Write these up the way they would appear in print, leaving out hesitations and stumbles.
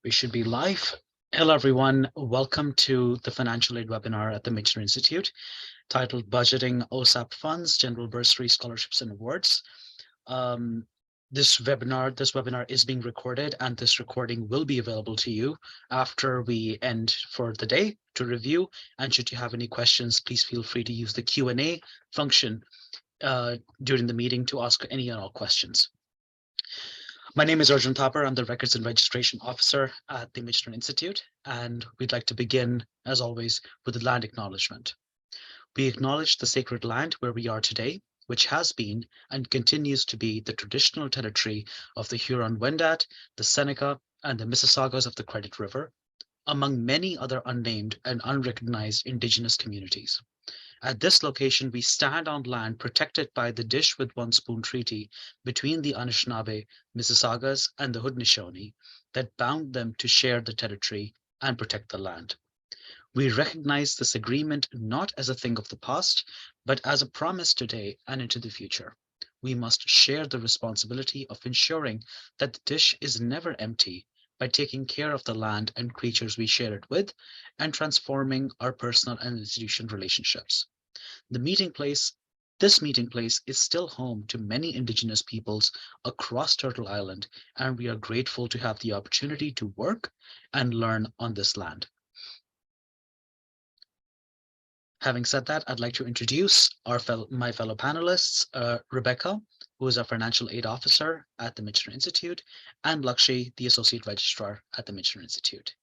We should be live. Hello, everyone. Welcome to the Financial Aid webinar at the Michener Institute, titled Budgeting OSAP Funds, General Bursary Scholarships and Awards. This webinar is being recorded, and this recording will be available to you after we end for the day to review. And should you have any questions, please feel free to use the Q&A function during the meeting to ask any and all questions. My name is Arjun Thapar. I'm the Records and Registration Officer at the Michener Institute, and we'd like to begin, as always, with the land acknowledgement. We acknowledge the sacred land where we are today, which has been and continues to be the traditional territory of the Huron-Wendat, the Seneca, and the Mississaugas of the Credit River, among many other unnamed and unrecognized Indigenous communities. At this location, we stand on land protected by the Dish with One Spoon Treaty between the Anishinaabe, Mississaugas, and the Haudenosaunee that bound them to share the territory and protect the land. We recognize this agreement not as a thing of the past, but as a promise today and into the future. We must share the responsibility of ensuring that the dish is never empty by taking care of the land and creatures we share it with and transforming our personal and institutional relationships. This meeting place is still home to many Indigenous peoples across Turtle Island, and we are grateful to have the opportunity to work and learn on this land. Having said that, I'd like to introduce my fellow panelists, Rebecca, who is our Financial Aid Officer at the Michener Institute, and Lakshmi, the Associate Registrar at the Michener Institute.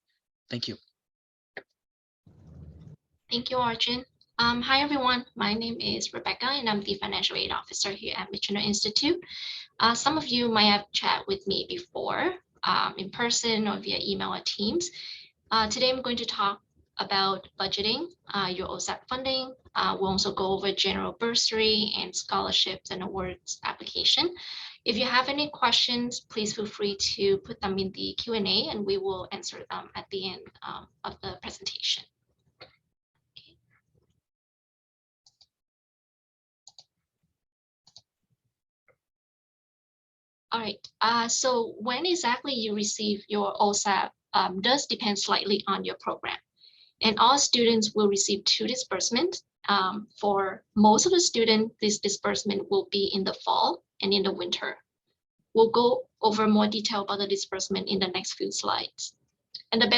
Thank you. Thank you, Arjun. Hi, everyone. My name is Rebecca, and I'm the Financial Aid Officer here at Michener Institute. Some of you might have chatted with me before in person or via email or Teams. Today, I'm going to talk about budgeting your OSAP funding. We'll also go over general bursary and scholarships and awards application. If you have any questions, please feel free to put them in the Q&A, and we will answer them at the end of the presentation. All right, so when exactly you receive your OSAP does depend slightly on your program. And all students will receive 2 disbursements. For most of the students, this disbursement will be in the fall and in the winter. We'll go over more detail about the disbursement in the next few slides. And the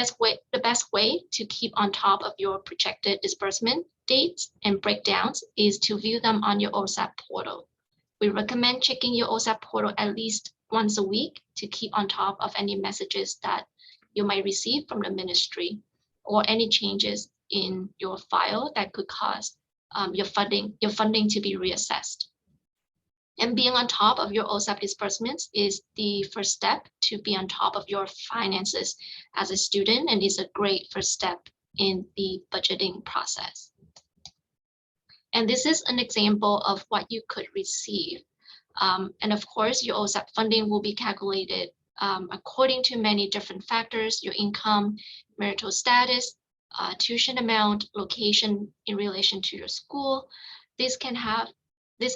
best way to keep on top of your projected disbursement dates and breakdowns is to view them on your OSAP portal. We recommend checking your OSAP portal at least once a week to keep on top of any messages that you might receive from the ministry or any changes in your file that could cause your funding to be reassessed. And being on top of your OSAP disbursements is the first step to be on top of your finances as a student, and is a great first step in the budgeting process. And this is an example of what you could receive. And of course, your OSAP funding will be calculated according to many different factors: your income, marital status, tuition amount, location in relation to your school. This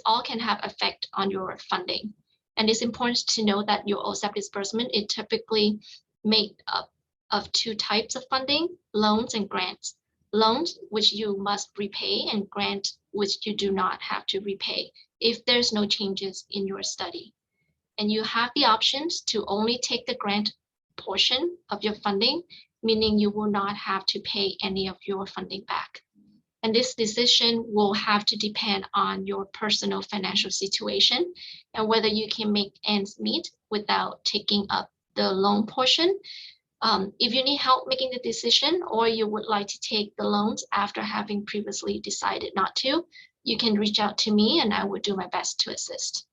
all can have effect on your funding. And it's important to know that your OSAP disbursement is typically made up of 2 types of funding: loans and grants. Loans, which you must repay, and grant, which you do not have to repay if there's no changes in your study. And you have the options to only take the grant portion of your funding, meaning you will not have to pay any of your funding back. And this decision will have to depend on your personal financial situation and whether you can make ends meet without taking up the loan portion. If you need help making the decision, or you would like to take the loans after having previously decided not to, you can reach out to me and I will do my best to assist.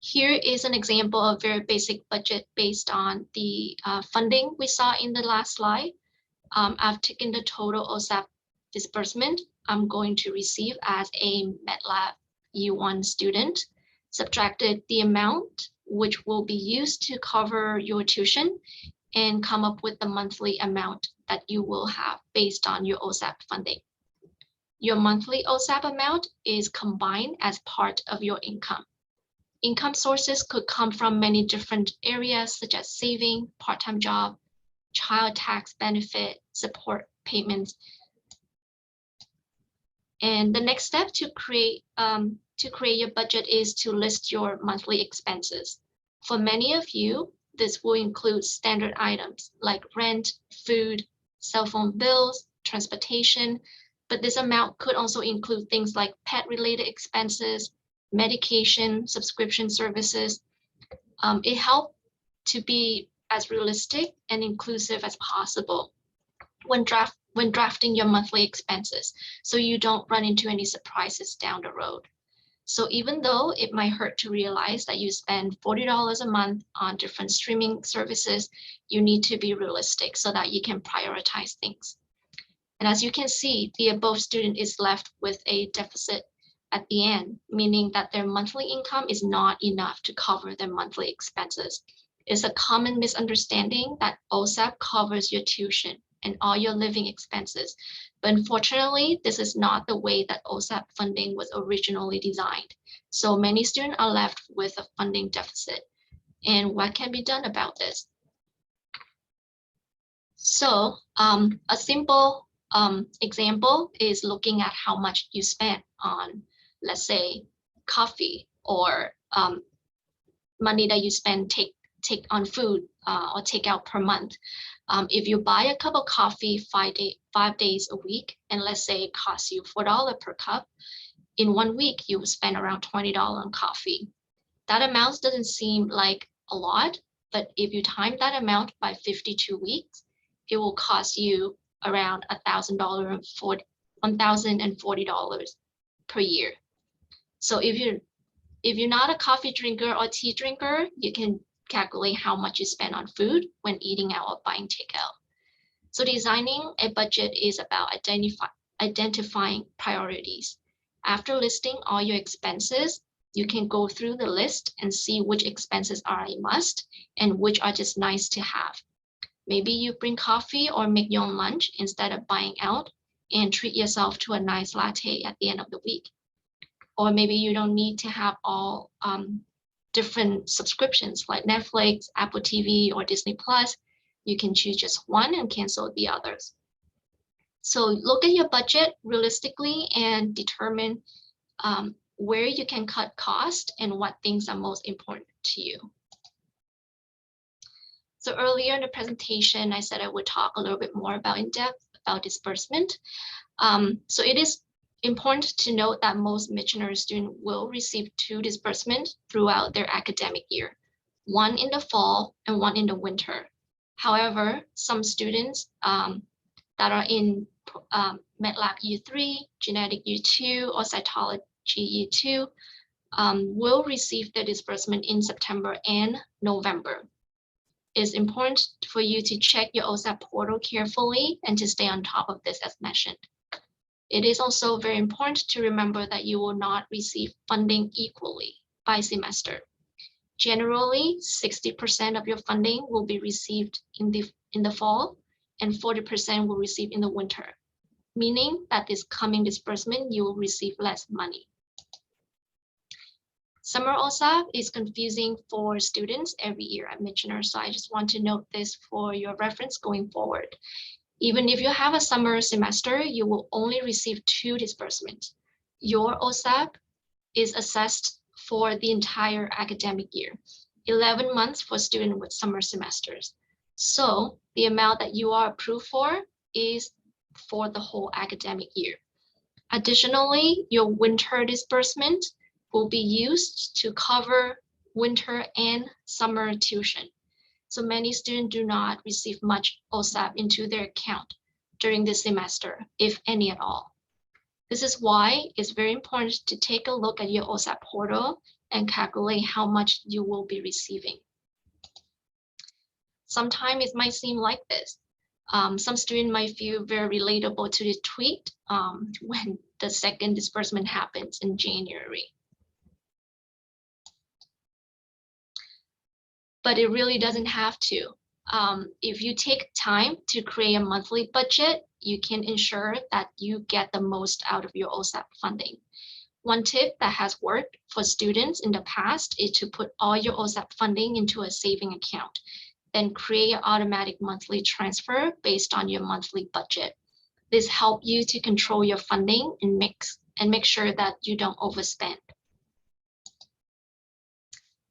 Here is an example of very basic budget based on the funding we saw in the last slide. I've taken the total OSAP disbursement I'm going to receive as a MedLab U1 student, subtracted the amount which will be used to cover your tuition, and come up with the monthly amount that you will have based on your OSAP funding. Your monthly OSAP amount is combined as part of your income. Income sources could come from many different areas, such as saving, part-time job, child tax benefit, support payments. And the next step to create your budget is to list your monthly expenses. For many of you, this will include standard items like rent, food, cell phone bills, transportation, but this amount could also include things like pet-related expenses, medication, subscription services. It helps to be as realistic and inclusive as possible when drafting your monthly expenses, so you don't run into any surprises down the road. So even though it might hurt to realize that you spend $40 a month on different streaming services, you need to be realistic so that you can prioritize things. And as you can see, the above student is left with a deficit at the end, meaning that their monthly income is not enough to cover their monthly expenses. It's a common misunderstanding that OSAP covers your tuition and all your living expenses. But unfortunately, this is not the way that OSAP funding was originally designed. So many students are left with a funding deficit. And what can be done about this? So a simple example is looking at how much you spend on, let's say, coffee, or money that you spend take on food or take out per month. If you buy a cup of coffee 5 days a week, and let's say it costs you $4 per cup, in 1 week you will spend around $20 on coffee. That amount doesn't seem like a lot, but if you time that amount by 52 weeks, it will cost you around $1,040 per year. So if you're not a coffee drinker or tea drinker, you can calculate how much you spend on food when eating out or buying takeout. So designing a budget is about identifying priorities. After listing all your expenses, you can go through the list and see which expenses are a must and which are just nice to have. Maybe you bring coffee or make your own lunch instead of buying out, and treat yourself to a nice latte at the end of the week. Or maybe you don't need to have all different subscriptions like Netflix, Apple TV, or Disney Plus. You can choose just one and cancel the others. So look at your budget realistically and determine where you can cut cost and what things are most important to you. So earlier in the presentation, I said I would talk a little bit more about in depth about disbursement. So it is important to note that most Michener students will receive 2 disbursements throughout their academic year, one in the fall and one in the winter. However, some students that are in MedLab Year 3, Genetic Year 2, or Cytology Year 2 will receive their disbursement in September and November. It's important for you to check your OSAP portal carefully and to stay on top of this as mentioned. It is also very important to remember that you will not receive funding equally by semester. Generally, 60% of your funding will be received in the fall and 40% will receive in the winter, meaning that this coming disbursement, you will receive less money. Summer OSAP is confusing for students every year at Michener, so I just want to note this for your reference going forward. Even if you have a summer semester, you will only receive 2 disbursements. Your OSAP is assessed for the entire academic year, 11 months for students with summer semesters. So the amount that you are approved for is for the whole academic year. Additionally, your winter disbursement will be used to cover winter and summer tuition. So many students do not receive much OSAP into their account during this semester, if any at all. This is why it's very important to take a look at your OSAP portal and calculate how much you will be receiving. Sometimes it might seem like this. Some students might feel very relatable to the tweet when the second disbursement happens in January. But it really doesn't have to. If you take time to create a monthly budget, you can ensure that you get the most out of your OSAP funding. One tip that has worked for students in the past is to put all your OSAP funding into a saving account, then create an automatic monthly transfer based on your monthly budget. This helps you to control your funding and make sure that you don't overspend.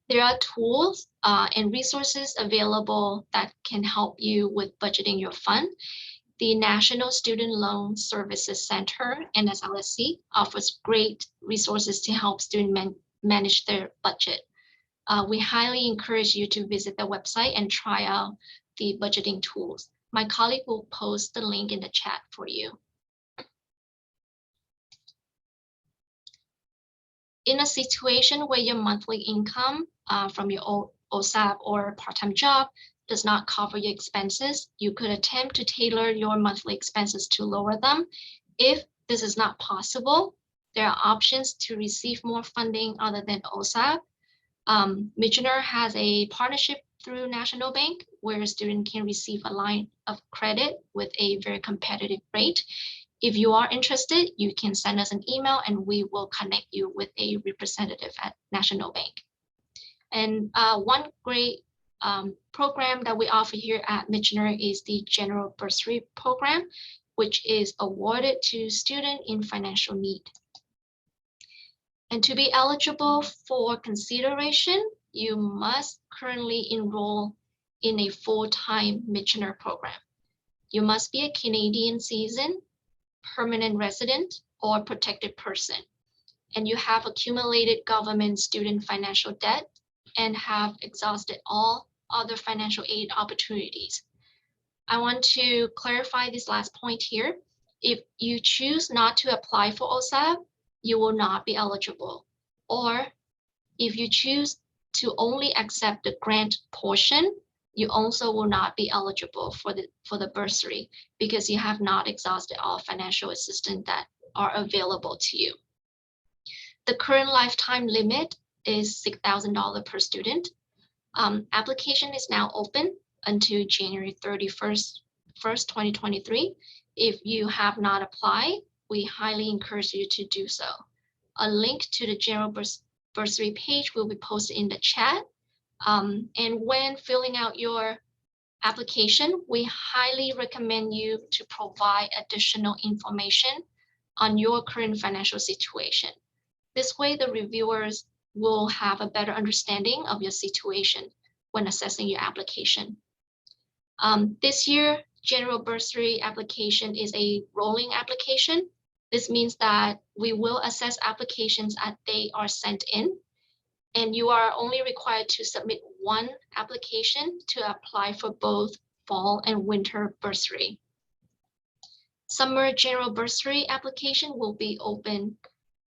There are tools and resources available that can help you with budgeting your fund. The National Student Loan Services Center, NSLSC, offers great resources to help students manage their budget. We highly encourage you to visit the website and try out the budgeting tools. My colleague will post the link in the chat for you. In a situation where your monthly income from your OSAP or part-time job does not cover your expenses, you could attempt to tailor your monthly expenses to lower them. If this is not possible, there are options to receive more funding other than OSAP. Michener has a partnership through National Bank where a student can receive a line of credit with a very competitive rate. If you are interested, you can send us an email and we will connect you with a representative at National Bank. And one great program that we offer here at Michener is the General Bursary Program, which is awarded to students in financial need. And to be eligible for consideration, you must currently enroll in a full-time Michener program. You must be a Canadian citizen, permanent resident, or protected person, and you have accumulated government student financial debt and have exhausted all other financial aid opportunities. I want to clarify this last point here. If you choose not to apply for OSAP, you will not be eligible. Or if you choose to only accept the grant portion, you also will not be eligible for the bursary because you have not exhausted all financial assistance that are available to you. The current lifetime limit is $6,000 per student. Application is now open until January 31st, 2023. If you have not applied, we highly encourage you to do so. A link to the general bursary page will be posted in the chat. And when filling out your application, we highly recommend you to provide additional information on your current financial situation. This way, the reviewers will have a better understanding of your situation when assessing your application. This year, general bursary application is a rolling application. This means that we will assess applications as they are sent in, and you are only required to submit one application to apply for both fall and winter bursary. Summer general bursary application will be open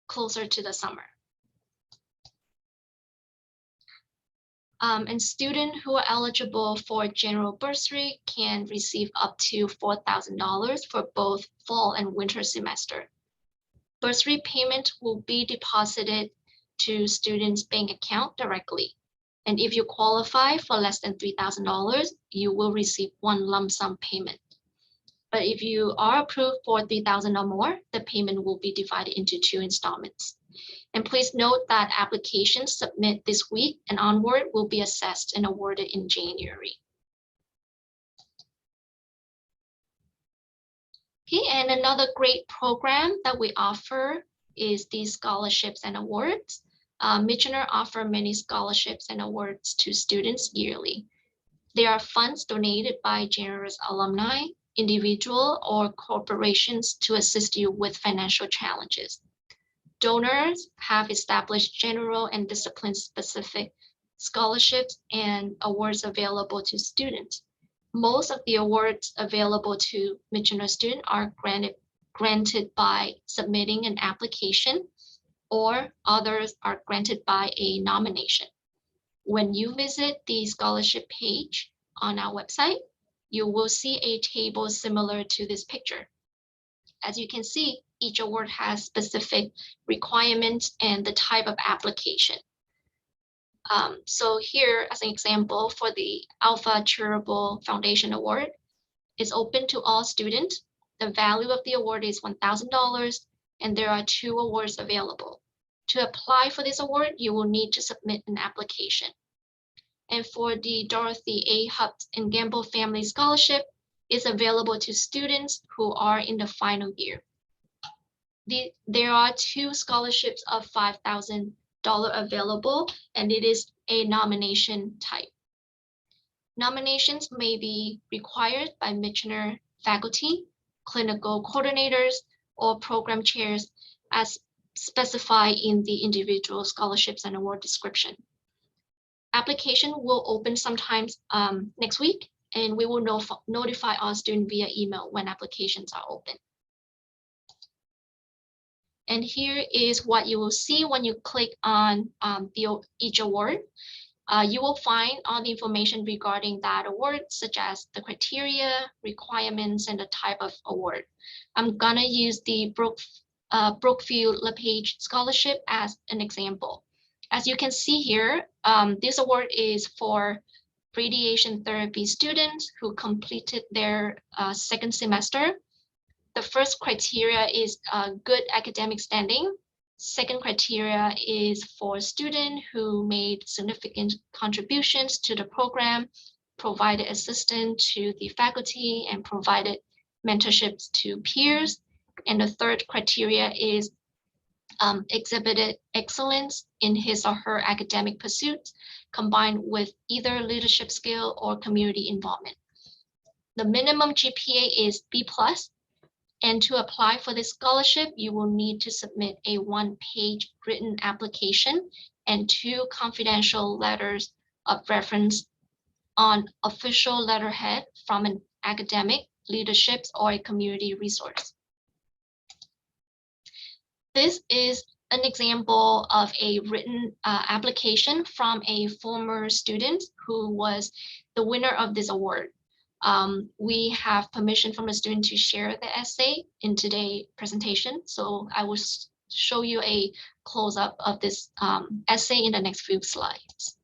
closer to the summer. And students who are eligible for general bursary can receive up to $4,000 for both fall and winter semester. Bursary payment will be deposited to students' bank account directly. And if you qualify for less than $3,000, you will receive one lump sum payment. But if you are approved for $3,000 or more, the payment will be divided into 2 installments. And please note that applications submit this week and onward will be assessed and awarded in January. Okay, and another great program that we offer is the scholarships and awards. Michener offers many scholarships and awards to students yearly. They are funds donated by generous alumni, individual, or corporations to assist you with financial challenges. Donors have established general and discipline-specific scholarships and awards available to students. Most of the awards available to Michener students are granted by submitting an application, or others are granted by a nomination. When you visit the scholarship page on our website, you will see a table similar to this picture. As you can see, each award has specific requirements and the type of application. So here, as an example, for the Alpha Charitable Foundation Award, it's open to all students. The value of the award is $1,000, and there are 2 awards available. To apply for this award, you will need to submit an application. And for the Dorothy A. Hupt and Gamble Family Scholarship, is available to students who are in the final year. There are 2 scholarships of $5,000 available, and it is a nomination type. Nominations may be required by Michener faculty, clinical coordinators, or program chairs as specified in the individual scholarships and award description. Application will open sometimes next week, and we will notify our student via email when applications are open. And here is what you will see when you click on each award. You will find all the information regarding that award, such as the criteria, requirements, and the type of award. I'm gonna use the Brookfield LePage Scholarship as an example. As you can see here, this award is for radiation therapy students who completed their 2nd semester. The first criteria is good academic standing. Second criteria is for a student who made significant contributions to the program, provided assistance to the faculty, and provided mentorships to peers. And the third criteria is exhibited excellence in his or her academic pursuits, combined with either leadership skill or community involvement. The minimum GPA is B+, and to apply for this scholarship, you will need to submit a 1-page written application and 2 confidential letters of reference on official letterhead from an academic, leadership, or a community resource. This is an example of a written application from a former student who was the winner of this award. We have permission from the student to share the essay in today's presentation, so I will show you a close-up of this essay in the next few slides.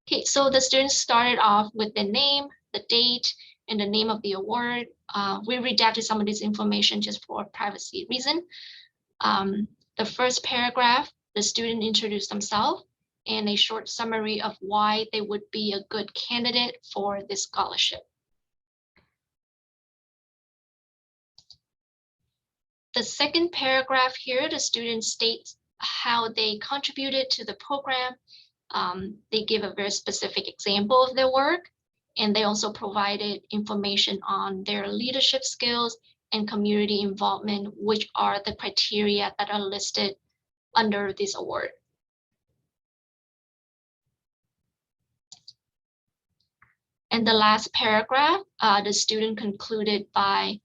Okay, so the students started off with the name, the date, and the name of the award. We redacted some of this information just for privacy reason. The first paragraph, the student introduced themselves and a short summary of why they would be a good candidate for this scholarship. The second paragraph here, the student states how they contributed to the program. They give a very specific example of their work, and they also provided information on their leadership skills and community involvement, which are the criteria that are listed under this award. And the last paragraph, the student concluded the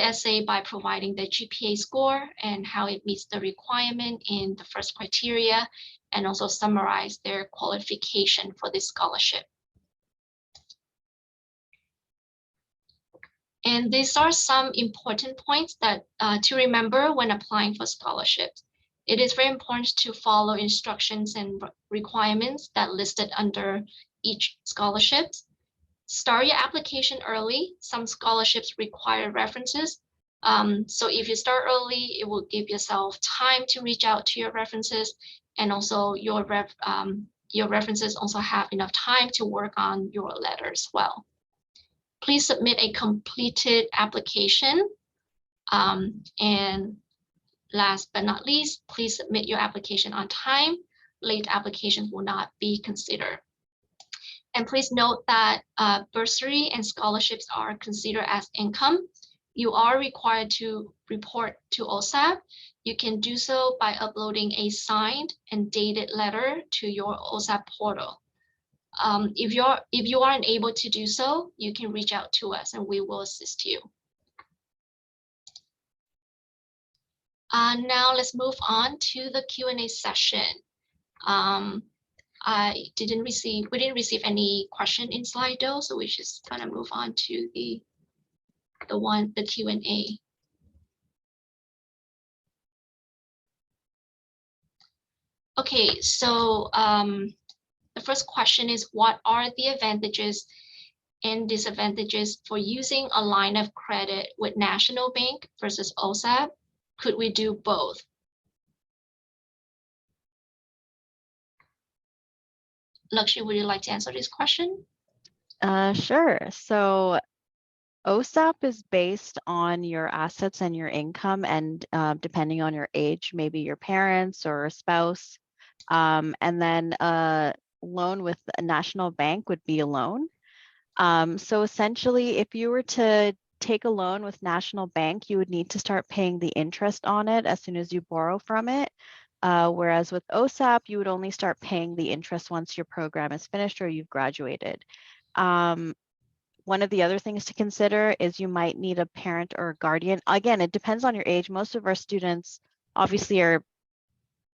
essay by providing the GPA score and how it meets the requirement in the first criteria, and also summarize their qualification for this scholarship. And these are some important points that to remember when applying for scholarships. It is very important to follow instructions and requirements that listed under each scholarship. Start your application early. Some scholarships require references. So if you start early, it will give yourself time to reach out to your references, and also your references also have enough time to work on your letter as well. Please submit a completed application. And last but not least, please submit your application on time. Late applications will not be considered. And please note that bursary and scholarships are considered as income. You are required to report to OSAP. You can do so by uploading a signed and dated letter to your OSAP portal. If you aren't able to do so, you can reach out to us and we will assist you. Now let's move on to the Q&A session. We didn't receive any question in Slido, so we're just gonna move on to the Q&A. Okay, so the first question is, what are the advantages and disadvantages for using a line of credit with National Bank versus OSAP? Could we do both? Lakshmi, would you like to answer this question? Sure. So OSAP is based on your assets and your income, and depending on your age, maybe your parents or a spouse. And then a loan with a national bank would be a loan. So essentially, if you were to take a loan with National Bank, you would need to start paying the interest on it as soon as you borrow from it. Whereas with OSAP, you would only start paying the interest once your program is finished or you've graduated. One of the other things to consider is you might need a parent or a guardian. Again, it depends on your age. Most of our students obviously are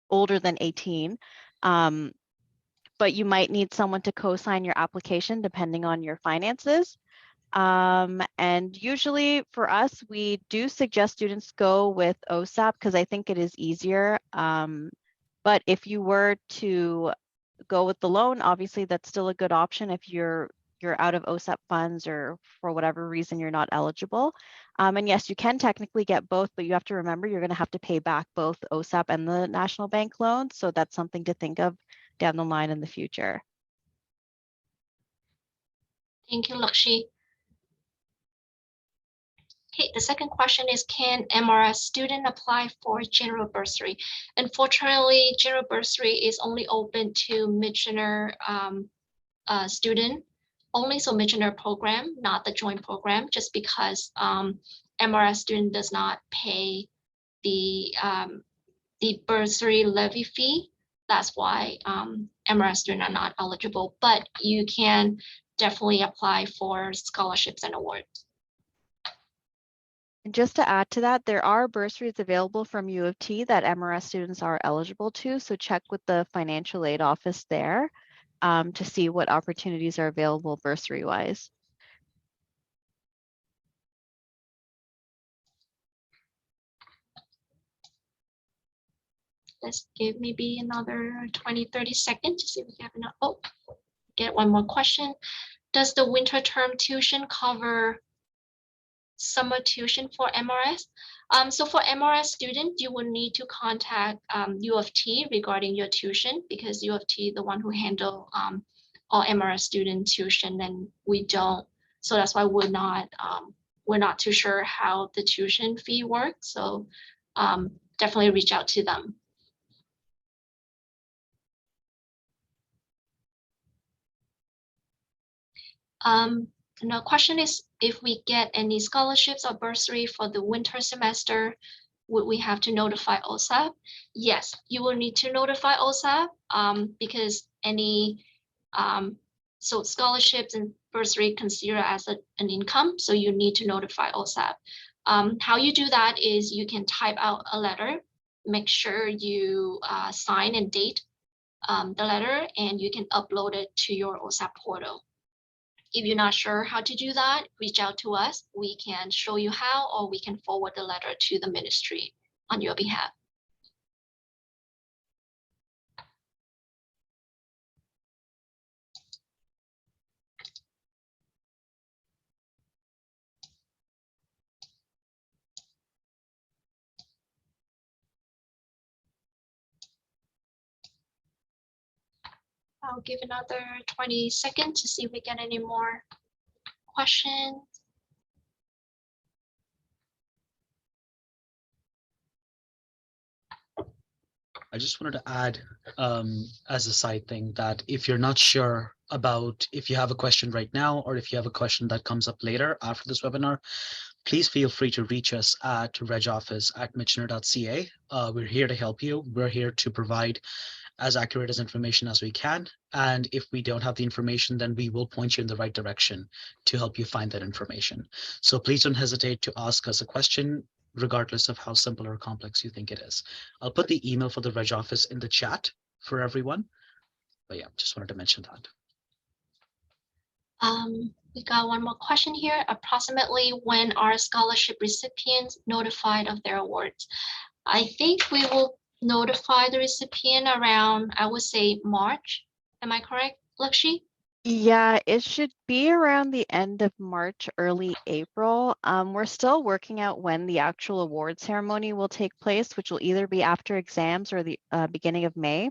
older than 18, but you might need someone to co-sign your application depending on your finances. And usually for us, we do suggest students go with OSAP because I think it is easier. But if you were to go with the loan, obviously that's still a good option if you're out of OSAP funds or for whatever reason you're not eligible. And yes, you can technically get both, but you have to remember you're going to have to pay back both OSAP and the National Bank loan. So that's something to think of down the line in the future. Thank you, Lakshmi. Okay, the second question is, can MRS student apply for general bursary? Unfortunately, general bursary is only open to Michener student only, so Michener program, not the joint program, just because MRS student does not pay the bursary levy fee. That's why MRS students are not eligible, but you can definitely apply for scholarships and awards. And just to add to that, there are bursaries available from U of T that MRS students are eligible to, so check with the financial aid office there to see what opportunities are available bursary-wise. Let's give maybe another 20-30 seconds to see if we have enough. Oh, get one more question. Does the winter term tuition cover summer tuition for MRS? So for MRS student, you will need to contact U of T regarding your tuition, because U of T the one who handle all MRS student tuition, and we don't. So that's why we're not too sure how the tuition fee works. So definitely reach out to them. And the question is, if we get any scholarships or bursary for the winter semester, would we have to notify OSAP? Yes, you will need to notify OSAP because any so scholarships and bursary consider as an income, so you need to notify OSAP. How you do that is you can type out a letter, make sure you sign and date the letter, and you can upload it to your OSAP portal. If you're not sure how to do that, reach out to us. We can show you how, or we can forward the letter to the ministry on your behalf. I'll give another 20 seconds to see if we get any more questions. I just wanted to add as a side thing that if you're not sure about, if you have a question right now, or if you have a question that comes up later after this webinar, please feel free to reach us at regoffice@michener.ca. We're here to help you. We're here to provide as accurate as information as we can. And if we don't have the information, then we will point you in the right direction to help you find that information. So please don't hesitate to ask us a question, regardless of how simple or complex you think it is. I'll put the email for the Reg Office in the chat for everyone. But yeah, just wanted to mention that. We got one more question here. Approximately when are scholarship recipients notified of their awards? I think we will notify the recipient around, I would say, March. Am I correct, Lakshmi? Yeah, it should be around the end of March, early April. We're still working out when the actual award ceremony will take place, which will either be after exams or the beginning of May.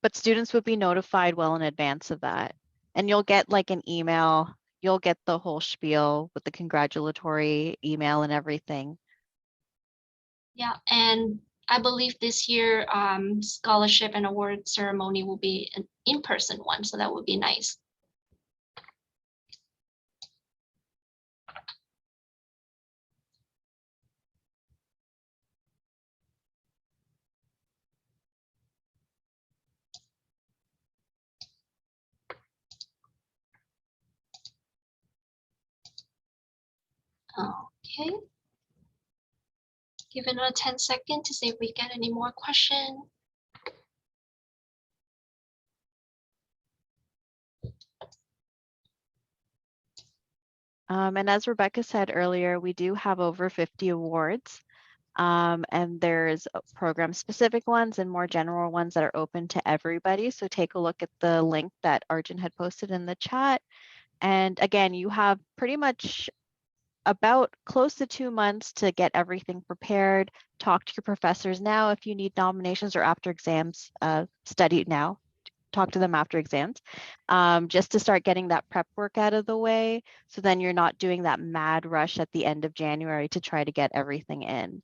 but students would be notified well in advance of that. And you'll get like an email, you'll get the whole spiel with the congratulatory email and everything. Yeah, and I believe this year scholarship and award ceremony will be an in-person one, so that would be nice. Okay. Give it another 10 seconds to see if we get any more questions. And as Rebecca said earlier, we do have over 50 awards. And there's program specific ones and more general ones that are open to everybody. So take a look at the link that Arjun had posted in the chat. And again, you have pretty much about close to 2 months to get everything prepared. Talk to your professors now if you need nominations, or after exams, study now. Talk to them after exams, just to start getting that prep work out of the way. So then you're not doing that mad rush at the end of January to try to get everything in.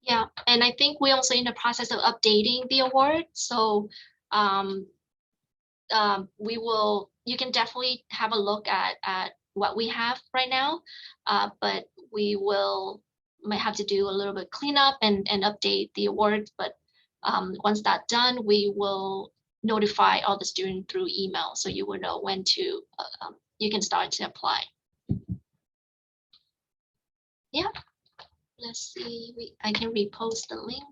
Yeah, and I think we're also in the process of updating the award. So you can definitely have a look at what we have right now, but we might have to do a little bit cleanup and update the award. But once that's done, we will notify all the students through email, so you will know when to you can start to apply. Yeah, let's see. I can repost the link.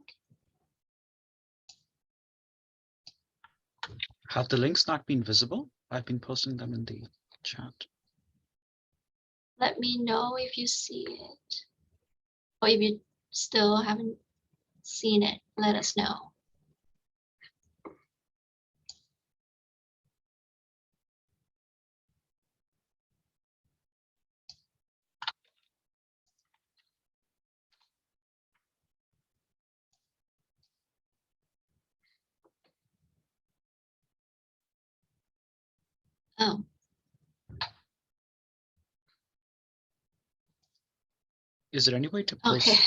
Have the links not been visible? I've been posting them in the chat. Let me know if you see it, or if you still haven't seen it, let us know. Oh, Is there any way to post? okay.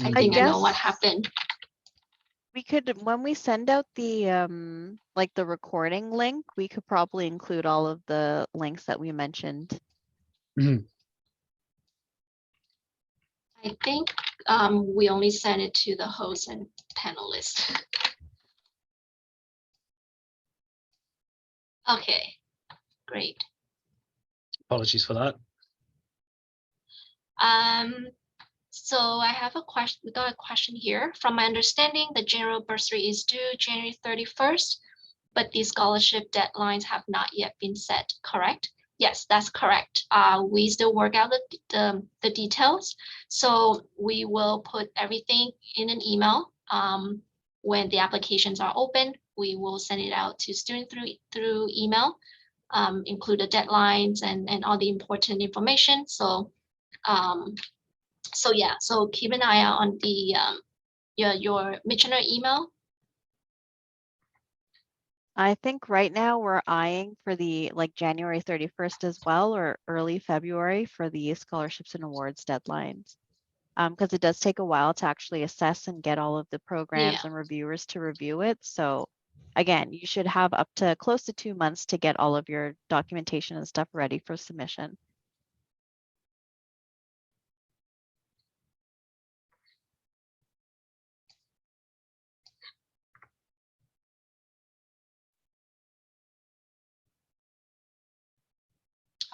I in think the- I know what happened. We could, when we send out the like the recording link, we could probably include all of the links that we mentioned. Mhm. I think we only sent it to the host and panelists. Okay, great. Apologies for that. So I have a question. We got a question here. From my understanding, the general bursary is due January 31st, but the scholarship deadlines have not yet been set, correct? Yes, that's correct. We still work out the details. So we will put everything in an email. When the applications are open, we will send it out to students through email, include the deadlines and all the important information. So yeah, so keep an eye out on the your Michener email. I think right now we're eyeing for the like January 31st as well, or early February for the scholarships and awards deadlines. Because it does take a while to actually assess and get all of the programs and reviewers to review it. So again, you should have up to close to 2 months to get all of your documentation and stuff ready for submission.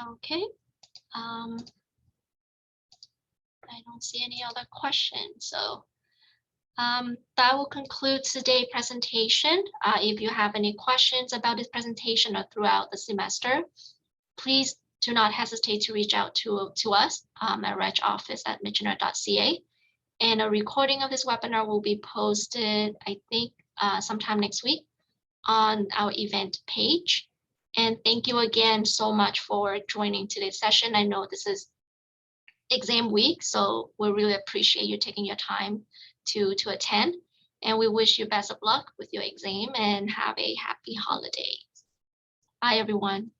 Okay. I don't see any other questions. So that will conclude today's presentation. If you have any questions about this presentation or throughout the semester, please do not hesitate to reach out to us at regoffice@michener.ca. And a recording of this webinar will be posted, I think, sometime next week on our event page. And thank you again so much for joining today's session. I know this is exam week, so we really appreciate you taking your time to attend. And we wish you best of luck with your exam and have a happy holiday. Bye, everyone.